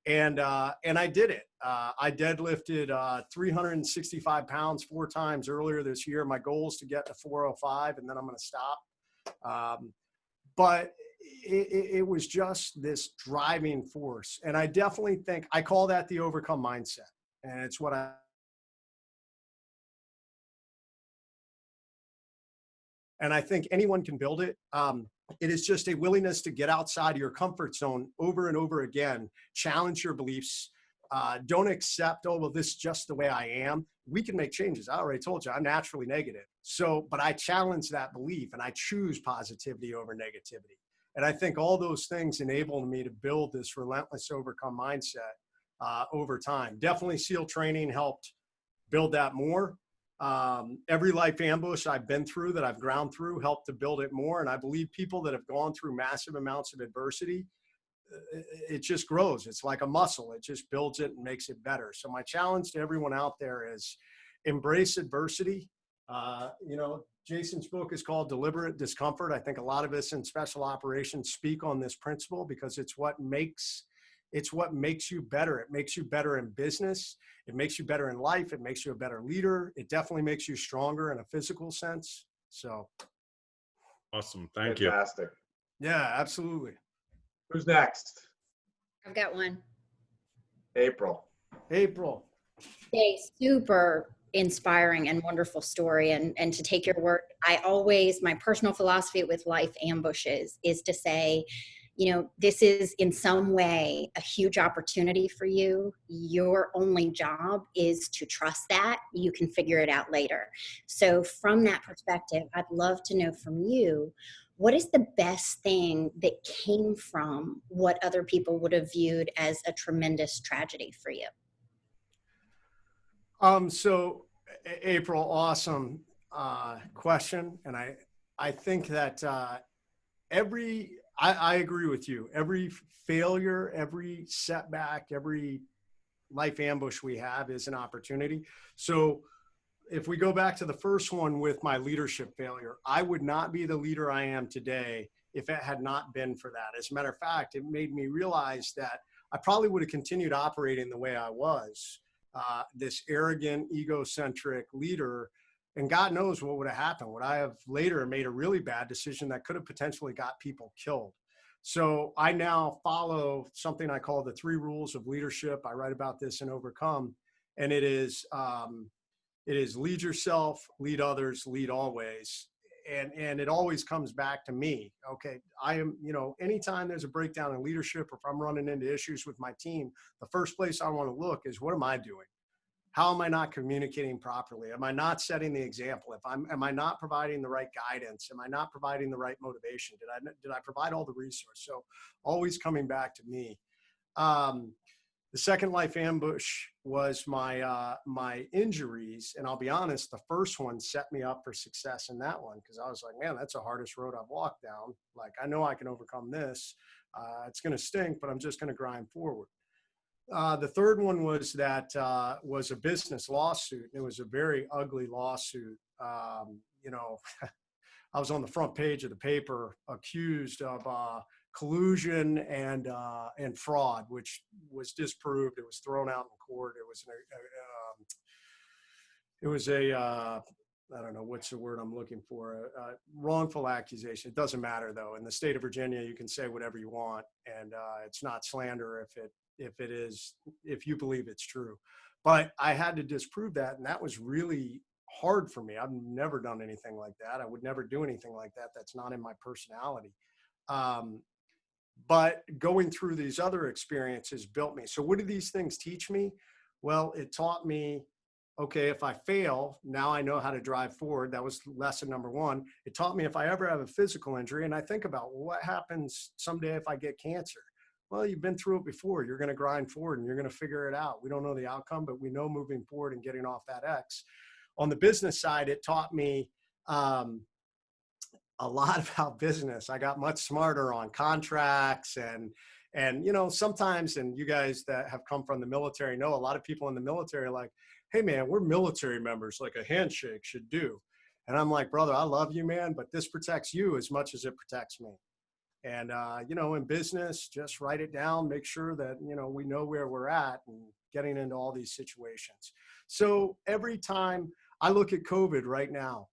And I did it. I deadlifted 365 pounds 4 times earlier this year. My goal is to get to 405, and then I'm going to stop. But it was just this driving force. And I definitely think I call that the overcome mindset. And it's what I think anyone can build it. It is just a willingness to get outside of your comfort zone over and over again, challenge your beliefs. Don't accept, oh, well, this is just the way I am. We can make changes. I already told you, I'm naturally negative. So, but I challenge that belief, and I choose positivity over negativity. And I think all those things enabled me to build this relentless overcome mindset over time. Definitely SEAL training helped build that more. Every life ambush I've been through, that I've ground through, helped to build it more. And I believe people that have gone through massive amounts of adversity, it just grows. It's like a muscle. It just builds it and makes it better. So my challenge to everyone out there is embrace adversity. You know, Jason's book is called Deliberate Discomfort. I think a lot of us in special operations speak on this principle because it's what makes you better. It makes you better in business. It makes you better in life. It makes you a better leader. It definitely makes you stronger in a physical sense. So. Awesome. Thank you. Fantastic. Yeah, absolutely. Who's next? I've got one. April. A super inspiring and wonderful story. And to take your word, my personal philosophy with life ambushes is to say, you know, this is in some way a huge opportunity for you. Your only job is to trust that. You can figure it out later. So from that perspective, I'd love to know from you, what is the best thing that came from what other people would have viewed as a tremendous tragedy for you? So April, awesome question. And I think that I agree with you. Every failure, every setback, every life ambush we have is an opportunity. So if we go back to the first one with my leadership failure, I would not be the leader I am today if it had not been for that. As a matter of fact, it made me realize that I probably would have continued operating the way I was, this arrogant, egocentric leader. And God knows what would have happened. Would I have later made a really bad decision that could have potentially got people killed? So I now follow something I call the 3 rules of leadership. I write about this in Overcome, and it is lead yourself, lead others, lead always. And it always comes back to me. Okay, I am, anytime there's a breakdown in leadership, or if I'm running into issues with my team, the first place I want to look is, what am I doing? How am I not communicating properly? Am I not setting the example? Am I not providing the right guidance? Am I not providing the right motivation? Did I provide all the resources? So always coming back to me. The second life ambush was my injuries. And I'll be honest, the first one set me up for success in that one, because I was like, man, that's the hardest road I've walked down. Like, I know I can overcome this. It's going to stink, but I'm just going to grind forward. The third one was was a business lawsuit. It was a very ugly lawsuit. I was on the front page of the paper accused of collusion and fraud, which was disproved. It was thrown out in court. It was I don't know what's the word I'm looking for, wrongful accusation. It doesn't matter though. In the state of Virginia, you can say whatever you want, and it's not slander if you believe it's true. But I had to disprove that, and that was really hard for me. I've never done anything like that. I would never do anything like that. That's not in my personality. But going through these other experiences built me. So what did these things teach me? Well, it taught me, okay, if I fail, now I know how to drive forward. That was lesson number 1. It taught me if I ever have a physical injury, and I think about, well, what happens someday if I get cancer? Well, you've been through it before. You're going to grind forward and you're going to figure it out. We don't know the outcome, but we know moving forward and getting off that X. On the business side, it taught me a lot about business. I got much smarter on contracts and sometimes, and you guys that have come from the military know, a lot of people in the military are like, hey man, we're military members, like a handshake should do. And I'm like, brother, I love you, man, but this protects you as much as it protects me. And, in business, just write it down, make sure that, we know where we're at and getting into all these situations. So every time I look at COVID right now,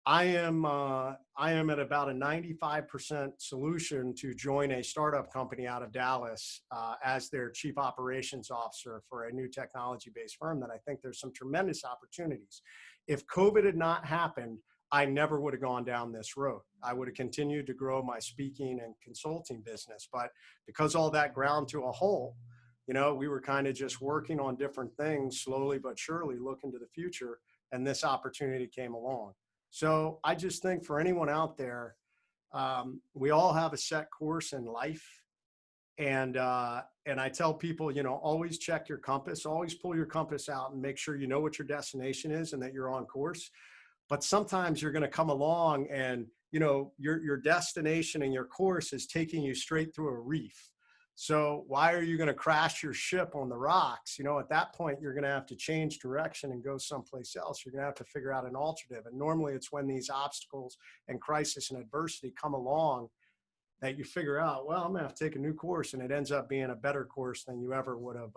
I am at about a 95% solution to join a startup company out of Dallas as their chief operations officer for a new technology-based firm that I think there's some tremendous opportunities. If COVID had not happened, I never would have gone down this road. I would have continued to grow my speaking and consulting business. But because all that ground to a halt, we were kind of just working on different things, slowly but surely looking to the future, and this opportunity came along. So I just think for anyone out there, we all have a set course in life. And I tell people, always check your compass, always pull your compass out and make sure you know what your destination is and that you're on course. But sometimes you're going to come along and, your destination and your course is taking you straight through a reef. So why are you going to crash your ship on the rocks? At that point, you're going to have to change direction and go someplace else. You're going to have to figure out an alternative. And normally it's when these obstacles and crisis and adversity come along that you figure out, well, I'm going to have to take a new course. And it ends up being a better course than you ever would have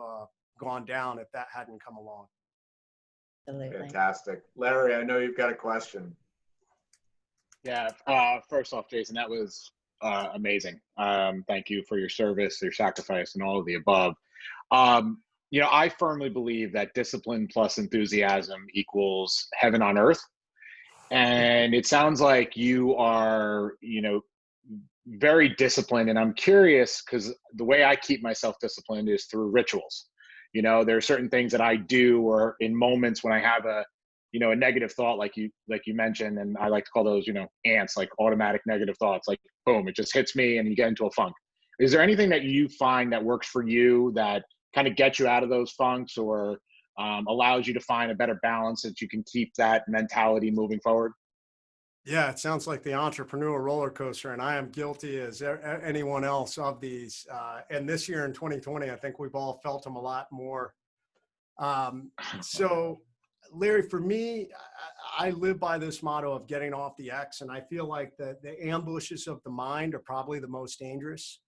gone down if that hadn't come along. Absolutely. Fantastic. Larry, I know you've got a question. Yeah. First off, Jason, that was amazing. Thank you for your service, your sacrifice, and all of the above. I firmly believe that discipline plus enthusiasm equals heaven on earth. And it sounds like you are, very disciplined. And I'm curious because the way I keep myself disciplined is through rituals. There are certain things that I do, or in moments when I have a negative thought, like you mentioned, and I like to call those, ants, like automatic negative thoughts, like boom, it just hits me and you get into a funk. Is there anything that you find that works for you that kind of gets you out of those funks, or allows you to find a better balance that you can keep that mentality moving forward? Yeah, it sounds like the entrepreneurial roller coaster, and I am guilty as anyone else of these. And this year in 2020, I think we've all felt them a lot more. So Larry, for me, I live by this motto of getting off the X, and I feel like the ambushes of the mind are probably the most dangerous.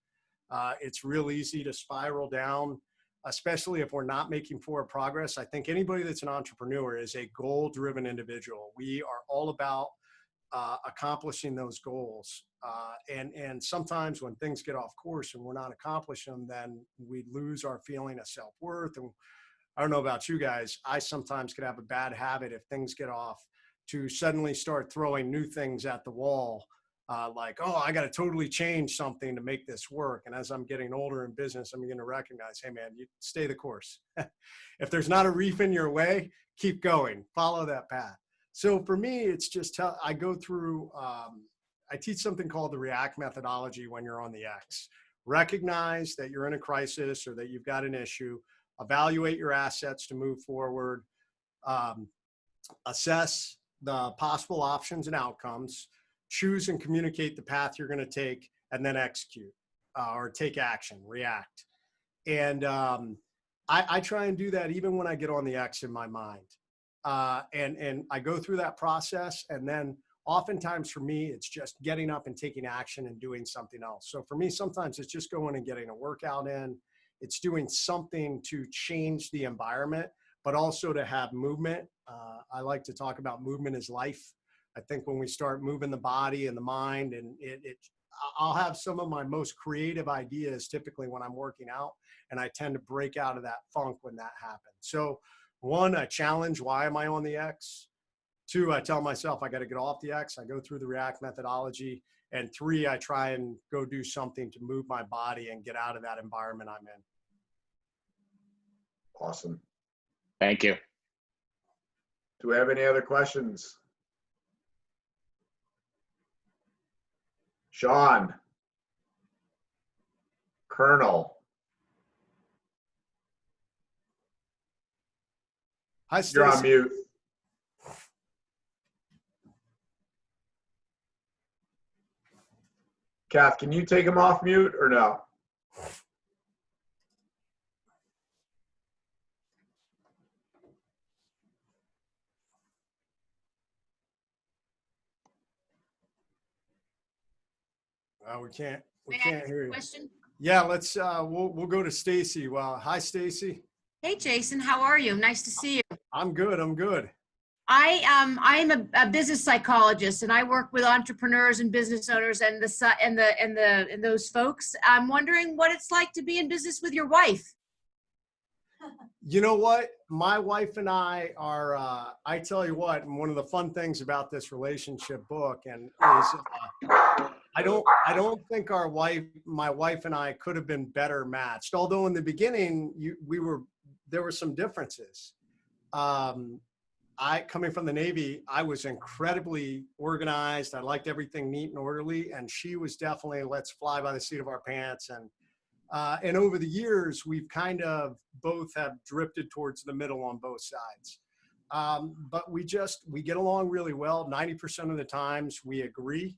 It's real easy to spiral down, especially if we're not making forward progress. I think anybody that's an entrepreneur is a goal-driven individual. We are all about accomplishing those goals. And sometimes when things get off course and we're not accomplishing them, then we lose our feeling of self-worth. And I don't know about you guys, I sometimes could have a bad habit if things get off to suddenly start throwing new things at the wall. Like, oh, I got to totally change something to make this work. And as I'm getting older in business, I'm going to recognize, hey, man, you stay the course. If there's not a reef in your way, keep going, follow that path. So for me, it's just, I go through, I teach something called the REACT methodology when you're on the X. Recognize that you're in a crisis or that you've got an issue, evaluate your assets to move forward, assess the possible options and outcomes, choose and communicate the path you're going to take, and then execute or take action, react. And I try and do that even when I get on the X in my mind. And I go through that process, and then oftentimes for me, it's just getting up and taking action and doing something else. So for me, sometimes it's just going and getting a workout in. It's doing something to change the environment, but also to have movement. I like to talk about movement as life. I think when we start moving the body and the mind, and I'll have some of my most creative ideas typically when I'm working out, and I tend to break out of that funk when that happens. So one, I challenge, why am I on the X? Two, I tell myself I got to get off the X. I go through the REACT methodology. And three, I try and go do something to move my body and get out of that environment I'm in. Awesome. Thank you. Do we have any other questions? Sean, Colonel. Hi, You're on Stacey. mute. Kath, can you take him off mute or no? We can't hear you. Question? Yeah, let's we'll go to Stacy. Well, hi, Stacy. Hey, Jason, how are you? Nice to see you. I'm good. I'm a business psychologist, and I work with entrepreneurs and business owners and those folks. I'm wondering what it's like to be in business with your wife. You know what? My wife and I are, I tell you what, and one of the fun things about this relationship book and is I don't think my wife and I could have been better matched. Although in the beginning, there were some differences. Coming from the Navy, I was incredibly organized. I liked everything neat and orderly. And she was definitely, let's fly by the seat of our pants. And over the years, we've kind of both have drifted towards the middle on both sides. But we get along really well. 90% of the times we agree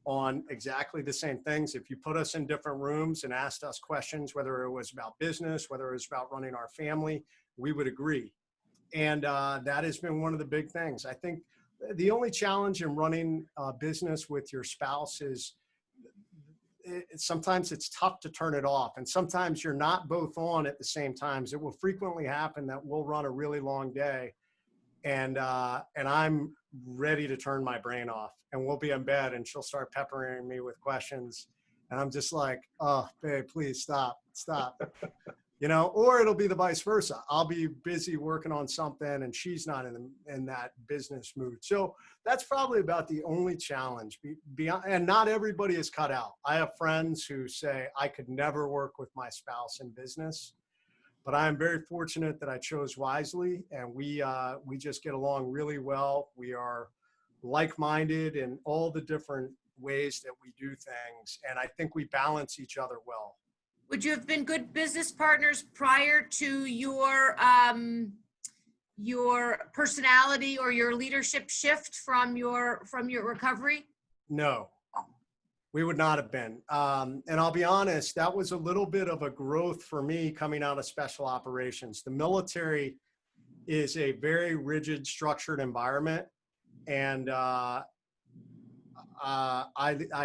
on exactly the same things. If you put us in different rooms and asked us questions, whether it was about business, whether it was about running our family, we would agree. And that has been one of the big things. I think the only challenge in running a business with your spouse is sometimes it's tough to turn it off. And sometimes you're not both on at the same times. It will frequently happen that we'll run a really long day and I'm ready to turn my brain off, and we'll be in bed and she'll start peppering me with questions. And I'm just like, oh, babe, please stop. You know, or it'll be the vice versa. I'll be busy working on something and she's not in that business mood. So that's probably about the only challenge. And not everybody is cut out. I have friends who say I could never work with my spouse in business, but I am very fortunate that I chose wisely, and we just get along really well. We are like-minded in all the different ways that we do things, and I think we balance each other well. Would you have been good business partners prior to your personality or your leadership shift from your recovery? No, we would not have been. And I'll be honest, that was a little bit of a growth for me coming out of special operations. The military is a very rigid, structured environment. And I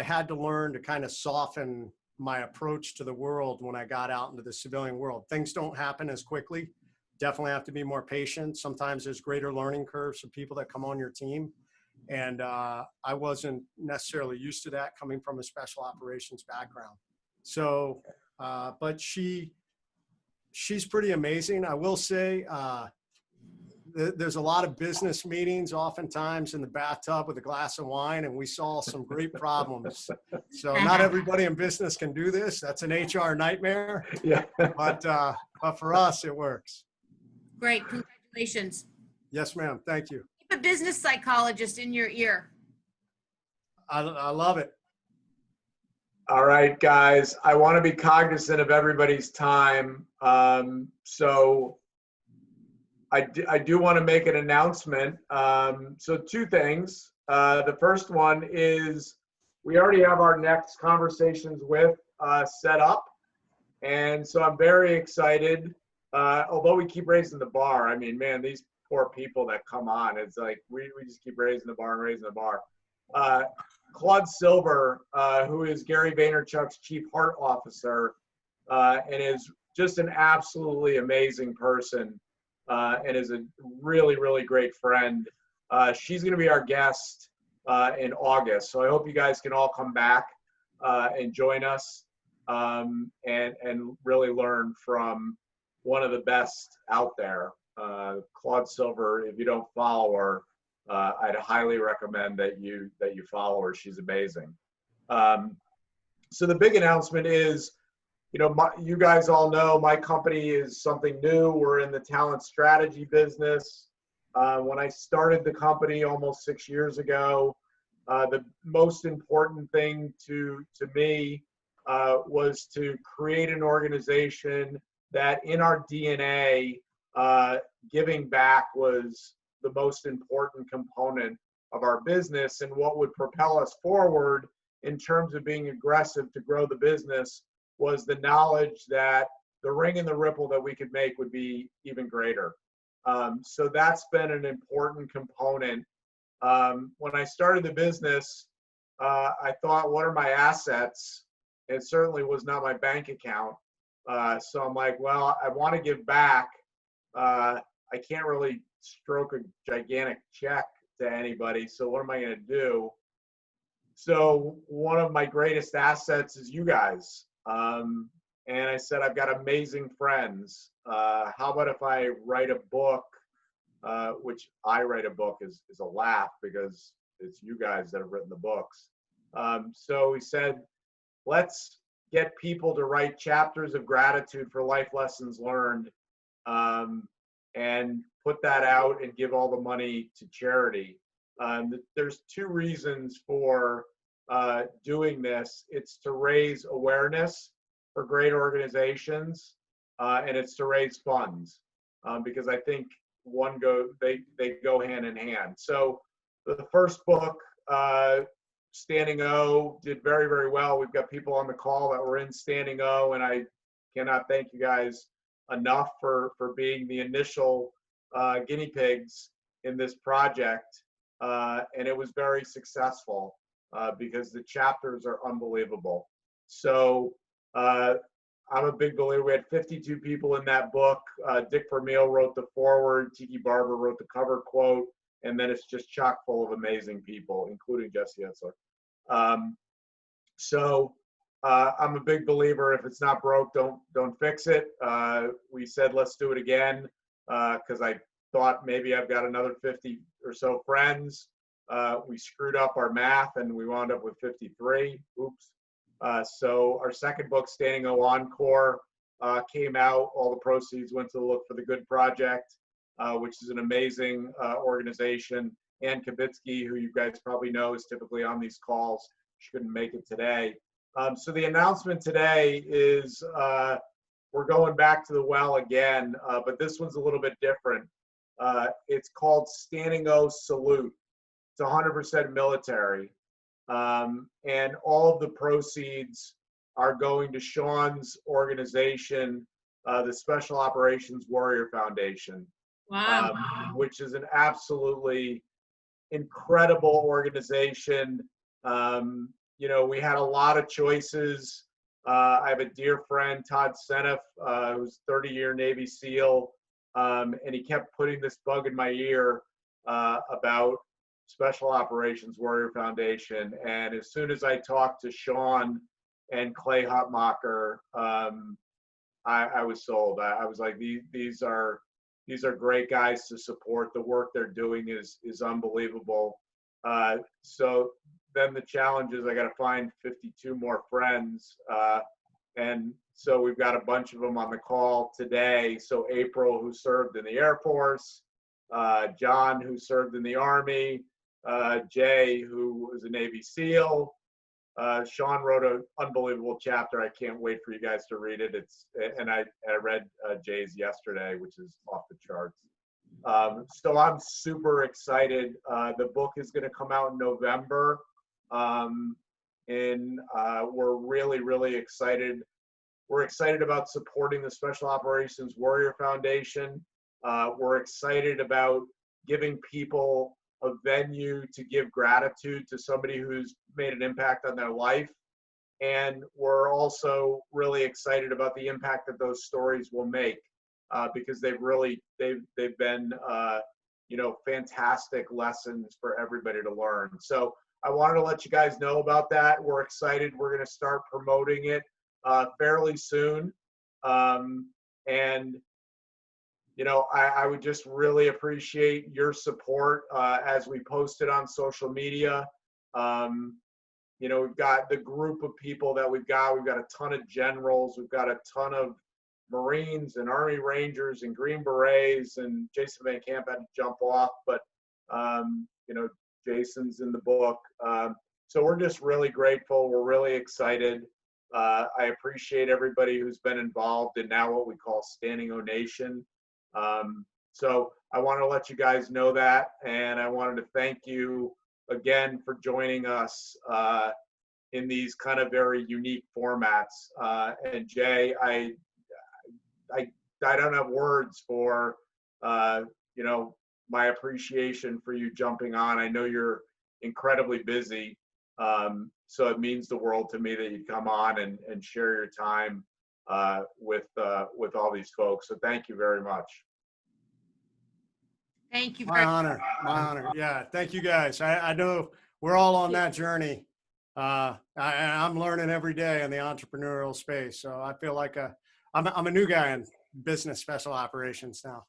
had to learn to kind of soften my approach to the world when I got out into the civilian world. Things don't happen as quickly. Definitely have to be more patient. Sometimes there's greater learning curves for people that come on your team. And I wasn't necessarily used to that coming from a special operations background. So, but she's pretty amazing. I will say, there's a lot of business meetings oftentimes in the bathtub with a glass of wine, and we solve some great problems. So not everybody in business can do this. That's an HR nightmare. Yeah. But for us, it works. Great, congratulations. Yes, ma'am. Thank you. Keep a business psychologist in your ear. I love it. All right, guys, I want to be cognizant of everybody's time. So I do want to make an announcement. So two things. The first one is we already have our next conversations with set up. And so I'm very excited. Although we keep raising the bar, I mean, man, these poor people that come on, it's like we just keep raising the bar and raising the bar. Claude Silver, who is Gary Vaynerchuk's chief heart officer, and is just an absolutely amazing person, and is a really, really great friend. She's going to be our guest in August. So I hope you guys can all come back and join us and really learn from one of the best out there. Claude Silver, if you don't follow her, I'd highly recommend that you follow her. She's amazing. So the big announcement is, you guys all know my company is Something New. We're in the talent strategy business. When I started the company almost 6 years ago, the most important thing to me was to create an organization that in our DNA, giving back was the most important component of our business, and what would propel us forward in terms of being aggressive to grow the business was the knowledge that the ring and the ripple that we could make would be even greater. So that's been an important component. When I started the business, I thought, what are my assets? It certainly was not my bank account. So I'm like, well, I want to give back. I can't really stroke a gigantic check to anybody. So what am I going to do? So one of my greatest assets is you guys. And I said, I've got amazing friends. How about if I write a book, which I write a book is a laugh because it's you guys that have written the books. So we said, let's get people to write chapters of gratitude for life lessons learned, and put that out and give all the money to charity. There's two reasons for doing this. It's to raise awareness for great organizations, and it's to raise funds, because I think they go hand in hand. So the first book, Standing O, did very, very well. We've got people on the call that were in Standing O, and I cannot thank you guys enough for being the initial guinea pigs in this project. And it was very successful because the chapters are unbelievable. So I'm a big believer. We had 52 people in that book. Dick Vermeil wrote the foreword, Tiki Barber wrote the cover quote, and then it's just chock full of amazing people, including Jesse Etzler. So I'm a big believer. If it's not broke, don't fix it. We said let's do it again because I thought maybe I've got another 50 or so friends. We screwed up our math and we wound up with 53. Oops. So our second book, Standing O Encore, came out. All the proceeds went to the Look for the Good Project, which is an amazing organization. Ann Kibitsky, who you guys probably know, is typically on these calls. She couldn't make it today. So the announcement today is we're going back to the well again, but this one's a little bit different. It's called Standing O Salute. It's 100% military. And all of the proceeds are going to Sean's organization, the Special Operations Warrior Foundation. Wow. which is an absolutely incredible organization. You know, we had a lot of choices. I have a dear friend, Todd Seneff, who's 30-year Navy SEAL, and he kept putting this bug in my ear about Special Operations Warrior Foundation. And as soon as I talked to Sean and Clay Hutmacher, I was sold. I was like, these are great guys to support. The work they're doing is unbelievable. So then the challenge is I got to find 52 more friends. And so we've got a bunch of them on the call today. So April, who served in the Air Force, John, who served in the Army, Jay, who was a Navy SEAL. Sean wrote an unbelievable chapter. I can't wait for you guys to read it. And I read Jay's yesterday, which is off the charts. So I'm super excited. The book is going to come out in November. And we're really, really excited. We're excited about supporting the Special Operations Warrior Foundation. We're excited about giving people a venue to give gratitude to somebody who's made an impact on their life. And we're also really excited about the impact that those stories will make, because they've been, you know, fantastic lessons for everybody to learn. So I wanted to let you guys know about that. We're excited. We're going to start promoting it fairly soon. And you know, I would just really appreciate your support as we post it on social media. You know, we've got the group of people that we've got. We've got a ton of generals. We've got a ton of Marines and Army Rangers and Green Berets, and Jason Van Camp had to jump off, but, you know, Jason's in the book. So we're just really grateful. We're really excited. I appreciate everybody who's been involved in now what we call Standing O Nation. So I want to let you guys know that, and I wanted to thank you again for joining us in these kind of very unique formats. And Jay, I don't have words for you know, my appreciation for you jumping on. I know you're incredibly busy, so it means the world to me that you come on and share your time with all these folks. So thank you very much. Thank you My very honor. My honor. Yeah. Thank you guys. I know we're all on that journey. I'm learning every day in the entrepreneurial space. So I feel like I'm a new guy in business special operations now.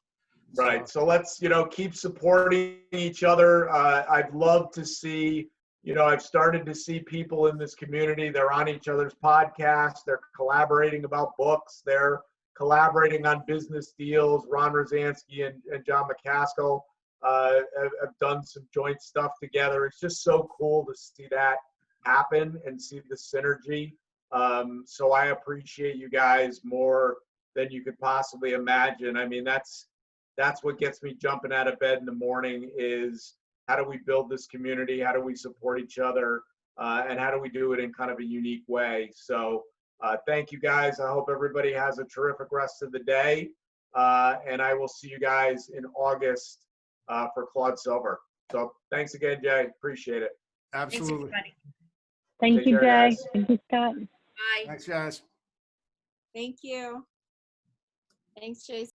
Right. So let's, you know, keep supporting each other. I'd love to see, you know, I've started to see people in this community. They're on each other's podcasts. They're collaborating about books. They're collaborating on business deals. Ron Rosansky and John McCaskill have done some joint stuff together. It's just so cool to see that happen and see the synergy. So I appreciate you guys more than you could possibly imagine. I mean, that's what gets me jumping out of bed in the morning is how do we build this community? How do we support each other? And how do we do it in kind of a unique way? So thank you guys. I hope everybody has a terrific rest of the day. And I will see you guys in August for Claude Silver. So thanks again, Jay. Appreciate it. Absolutely. Thank Take you, care, Jay. guys. Thank you, Scott. Bye. Thanks, guys. Thank you. Thanks, Jason.